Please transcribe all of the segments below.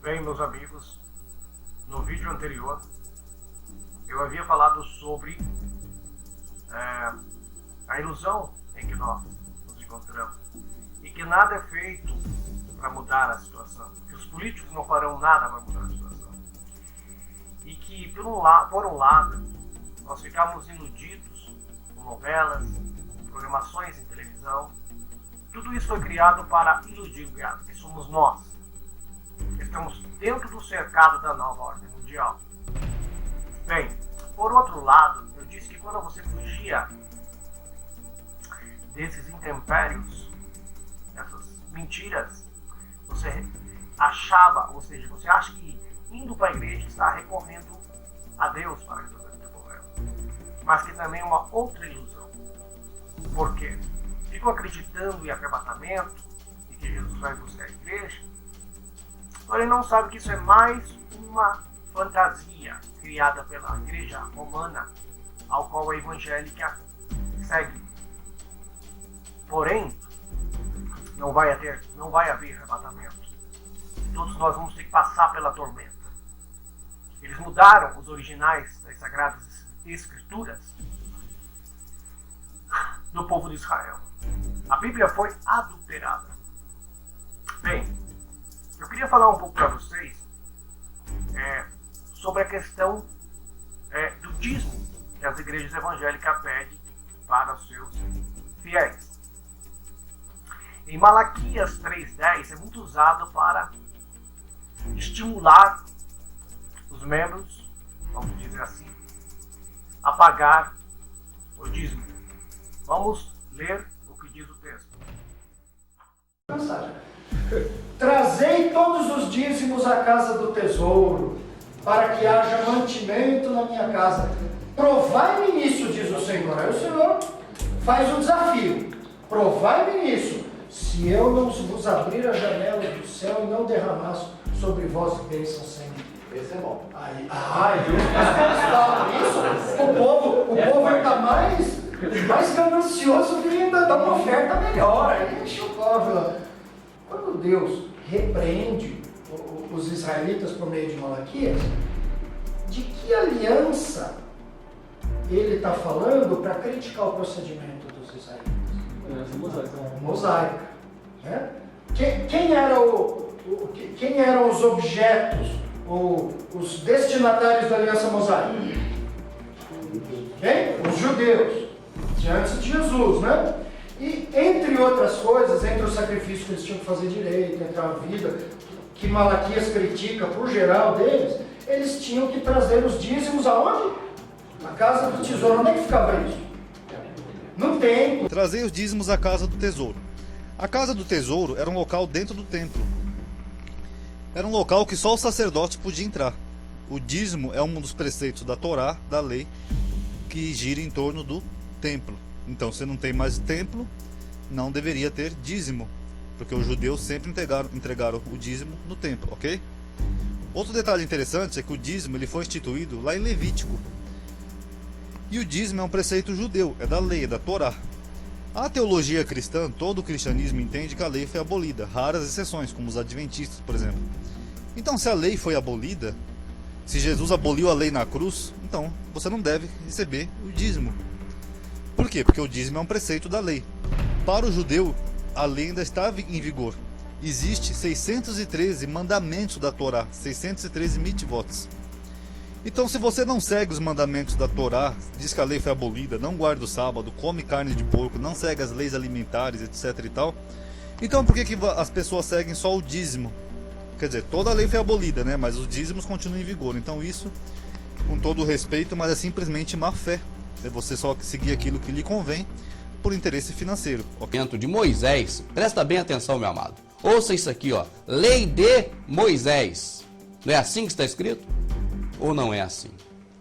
Bem, meus amigos, no vídeo anterior eu havia falado sobre a ilusão em que nós nos encontramos e que nada é feito para mudar a situação, que os políticos não farão nada para mudar a situação e que, por um lado, nós ficamos iludidos com novelas, com programações em televisão. Tudo isso foi criado para iludir o gado, que somos nós. Estamos dentro do cercado da nova ordem mundial. Bem, por outro lado, eu disse que quando você fugia desses intempéries, dessas mentiras, você achava, ou seja, você acha que indo para a igreja está recorrendo a Deus para resolver o seu problema. Mas que também é uma outra ilusão. Por quê? Ficam acreditando em arrebatamento e que Jesus vai buscar a igreja, porém não sabe que isso é mais uma fantasia criada pela igreja romana, ao qual a evangélica segue. Porém, não vai haver arrebatamento. Todos nós vamos ter que passar pela tormenta. Eles mudaram os originais das Sagradas Escrituras do povo de Israel. A Bíblia foi adulterada. Bem, eu queria falar um pouco para vocês sobre a questão do dízimo que as igrejas evangélicas pedem para os seus fiéis. Em Malaquias 3:10 é muito usado para estimular os membros, vamos dizer assim, a pagar o dízimo. Vamos ler o que diz o texto. Trazei todos os dízimos à casa do tesouro, para que haja mantimento na minha casa. Provai-me nisso, diz o Senhor. Aí o Senhor faz um desafio. Provai-me nisso, se eu não vos abrir a janela do céu e não derramar sobre vós bênçãos sem medida. Esse é bom. Isso, o povo está mais ganancioso que ainda dá uma oferta melhor. Aí enche o povo. Quando Deus repreende os israelitas por meio de Malaquias, de que aliança ele está falando para criticar o procedimento dos israelitas? Mosaica. Né? Quem eram os objetos, os destinatários da aliança mosaica? Quem? Os judeus, antes de Jesus, né? E entre outras coisas, entre os sacrifícios que eles tinham que fazer direito, entre a vida que Malaquias critica por geral deles, eles tinham que trazer os dízimos aonde? Na casa do tesouro. Onde é que ficava isso? No templo. Trazer os dízimos à casa do tesouro. A casa do tesouro era um local dentro do templo. Era um local que só o sacerdote podia entrar. O dízimo é um dos preceitos da Torá, da lei, que gira em torno do templo. Então, se não tem mais templo, não deveria ter dízimo, porque os judeus sempre entregaram o dízimo no templo, ok? Outro detalhe interessante é que o dízimo ele foi instituído lá em Levítico. E o dízimo é um preceito judeu, é da lei, é da Torá. A teologia cristã, todo o cristianismo entende que a lei foi abolida, raras exceções, como os adventistas, por exemplo. Então, se a lei foi abolida, se Jesus aboliu a lei na cruz, então você não deve receber o dízimo. Por quê? Porque o dízimo é um preceito da lei. Para o judeu, a lei ainda estava em vigor. Existe 613 mandamentos da Torá, 613 mitzvot. Então, se você não segue os mandamentos da Torá, diz que a lei foi abolida, não guarda o sábado, come carne de porco, não segue as leis alimentares, etc e tal, então por que as pessoas seguem só o dízimo? Quer dizer, toda a lei foi abolida, né? Mas os dízimos continuam em vigor. Então isso, com todo o respeito, mas é simplesmente má fé. É você só seguir aquilo que lhe convém por interesse financeiro. Okay? De Moisés, presta bem atenção, meu amado. Ouça isso aqui, ó. Lei de Moisés. Não é assim que está escrito? Ou não é assim?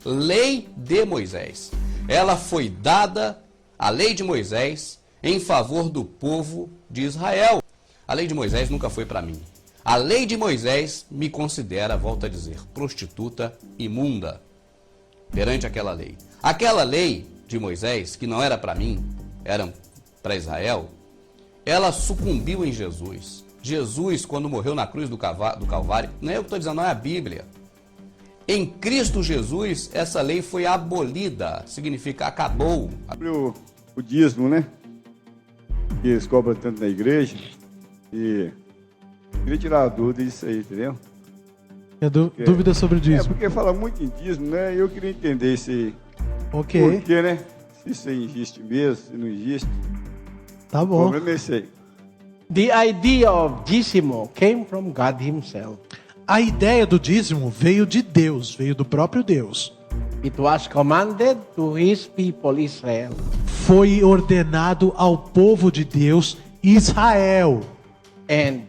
Lei de Moisés. Ela foi dada, a lei de Moisés, em favor do povo de Israel. A lei de Moisés nunca foi para mim. A lei de Moisés me considera, volto a dizer, prostituta imunda perante aquela lei. Aquela lei de Moisés, que não era para mim, era para Israel, ela sucumbiu em Jesus. Jesus, quando morreu na cruz do Calvário, não é eu que estou dizendo, não é a Bíblia. Em Cristo Jesus, essa lei foi abolida, significa acabou. Sobre o dízimo, né? Que eles cobram tanto na igreja. E queria tirar a dúvida disso aí, entendeu? Dúvida sobre o dízimo. Porque fala muito em dízimo, né? Eu queria entender se... Ok. Por quê, né? Se isso aí existe mesmo, se não existe. Tá O bom. problema é esse aí. The idea of dízimo came from God himself. A ideia do dízimo veio de Deus, veio do próprio Deus. It was commanded to his people Israel. Foi ordenado ao povo de Deus, Israel. And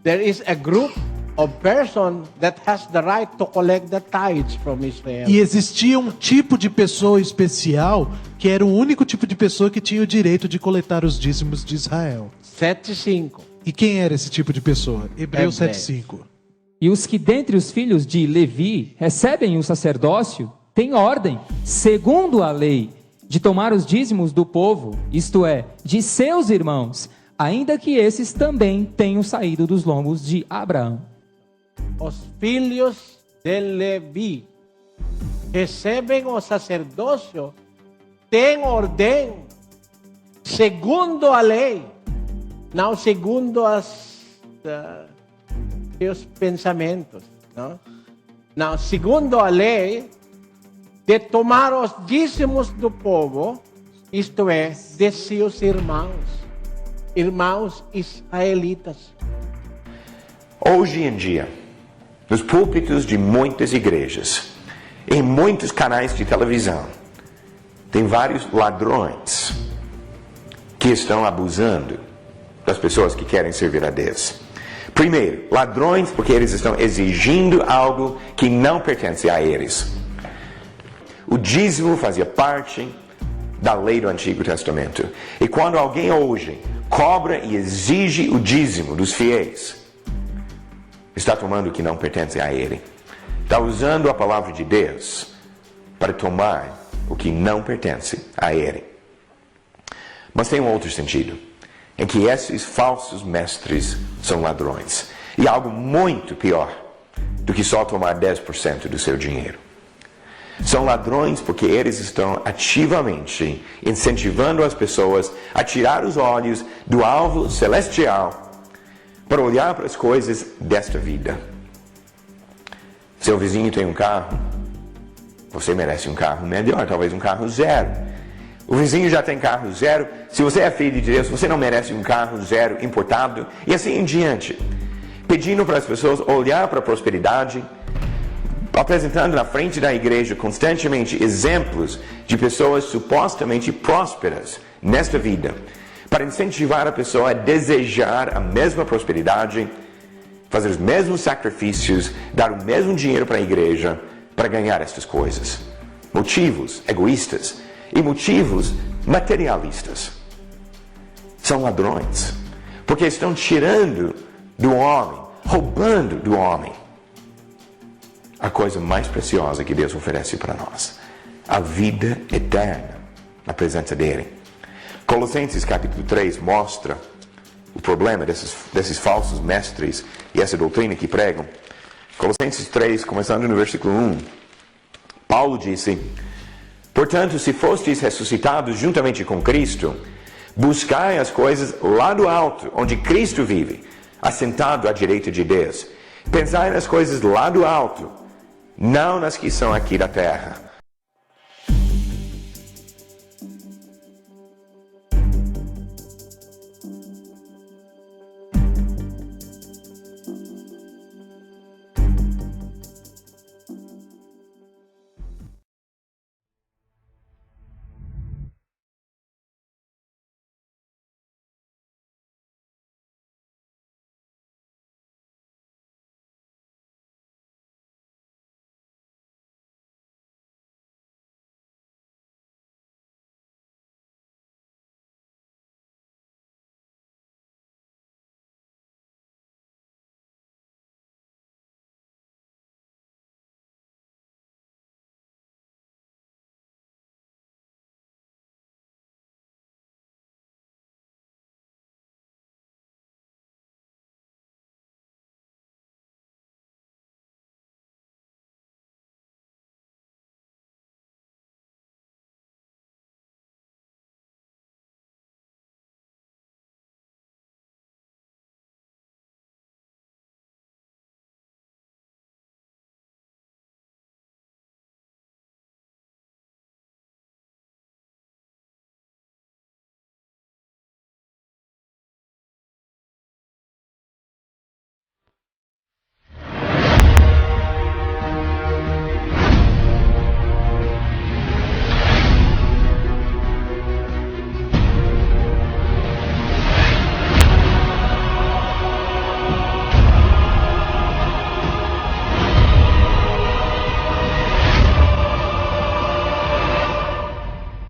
there is a group of person that has the right to collect the tithes from Israel. E existia um tipo de pessoa especial, que era o único tipo de pessoa que tinha o direito de coletar os dízimos de Israel. 75. E quem era esse tipo de pessoa? Hebreus Hebreus. 7:5. E os que dentre os filhos de Levi recebem o sacerdócio, têm ordem, segundo a lei, de tomar os dízimos do povo, isto é, de seus irmãos, ainda que esses também tenham saído dos lombos de Abraão. Os filhos de Levi recebem o sacerdócio, têm ordem, segundo a lei, não segundo seus pensamentos, não? Não, segundo a lei, de tomar os dízimos do povo, isto é, de seus irmãos israelitas. Hoje em dia, nos púlpitos de muitas igrejas, em muitos canais de televisão, tem vários ladrões que estão abusando das pessoas que querem servir a Deus. Primeiro, ladrões porque eles estão exigindo algo que não pertence a eles. O dízimo fazia parte da lei do Antigo Testamento. E quando alguém hoje cobra e exige o dízimo dos fiéis, está tomando o que não pertence a ele. Está usando a palavra de Deus para tomar o que não pertence a ele. Mas tem um outro sentido, em que esses falsos mestres são ladrões. E algo muito pior do que só tomar 10% do seu dinheiro. São ladrões porque eles estão ativamente incentivando as pessoas a tirar os olhos do alvo celestial para olhar para as coisas desta vida. Seu vizinho tem um carro, você merece um carro melhor, talvez um carro zero. O vizinho já tem carro zero, se você é filho de Deus, você não merece um carro zero importado, e assim em diante. Pedindo para as pessoas olhar para a prosperidade, apresentando na frente da igreja constantemente exemplos de pessoas supostamente prósperas nesta vida, para incentivar a pessoa a desejar a mesma prosperidade, fazer os mesmos sacrifícios, dar o mesmo dinheiro para a igreja, para ganhar estas coisas. Motivos egoístas e motivos materialistas. São ladrões, porque estão tirando do homem, roubando do homem, a coisa mais preciosa que Deus oferece para nós, a vida eterna na presença dele. Colossenses capítulo 3 mostra o problema desses falsos mestres e essa doutrina que pregam. Colossenses 3, começando no versículo 1, Paulo disse: portanto, se fostes ressuscitados juntamente com Cristo, buscai as coisas lá do alto, onde Cristo vive, assentado à direita de Deus. Pensai nas coisas lá do alto, não nas que são aqui da terra.